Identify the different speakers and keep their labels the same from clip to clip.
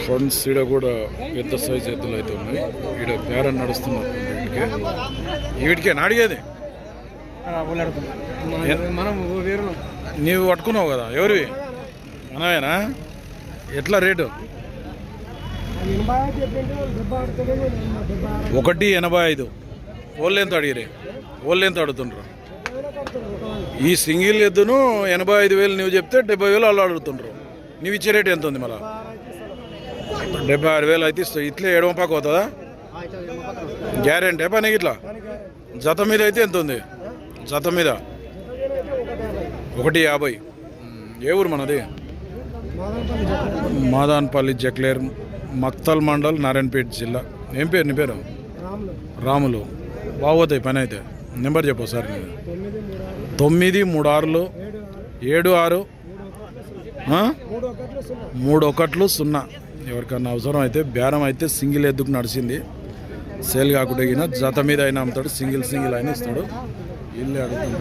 Speaker 1: Friends ఈడ కూడా పెద్ద సైజ్ ఎద్దులు అయితే ఉన్నాయి. ఈడ బేరం నడుస్తున్నారు. వీటికే నాడిగేది నీవు పట్టుకున్నావు కదా, ఎవరివి మనవేనా? ఎట్లా రేటు? 1.85. ఓళ్ళు ఎంత అడిగిరే? ఓళ్ళు ఎంత అడుగుతుండ్రు? ఈ సింగిల్ ఎద్దును 85,000 నువ్వు చెప్తే 70,000 వాళ్ళు అడుగుతుండ్రు. నువ్వు ఇచ్చే రేటు ఎంత ఉంది? మళ్ళీ 76,000 అయితే ఇస్తావు. ఇట్లే ఎడమపాకు అవుతుందా? గ్యారెంటీ పని ఇట్లా జత మీద అయితే ఎంత ఉంది? జత మీద 150. ఏ ఊరు మనది? మాదాన్పల్లి జక్లేర్, మక్తల్ మండల్, నారాయణపేట జిల్లా. ఏం పేరు నీ పేరు? రాములు. బాగోతాయి పని అయితే. నెంబర్ చెప్పు సార్. 936 76 31 ఎవరికన్నా అవసరం అయితే బేరం అయితే సింగిల్ ఎద్దుకు నడిచింది. సేల్ కాకుండా జత మీద అయినా అమ్ముతాడు, సింగిల్ అయినా ఇస్తాడు. ఇల్లు అడుగుతాడు.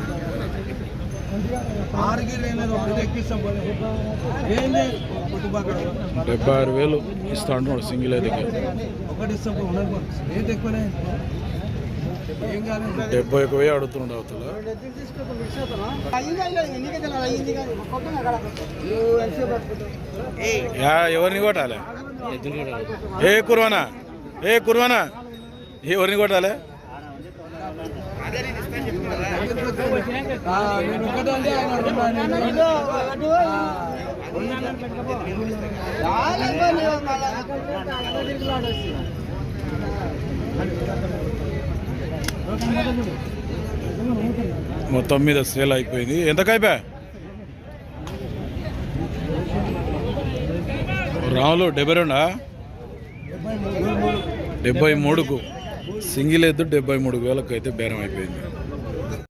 Speaker 1: 76,000 ఇస్తా అంటున్నాడు సింగిల్ ఎద్దుకి. 71,000 అడుగుతున్నాడు అవతల. ఎవరిని కొట్టాలి? కుర్వానా ఎవరిని కొట్టాలి? మొత్తం మీద సేల్ అయిపోయింది. ఎంతకైపోయా రాములు? 72 73కు సింగిల్ ఎద్దు 73,000 అయితే బేరం అయిపోయింది.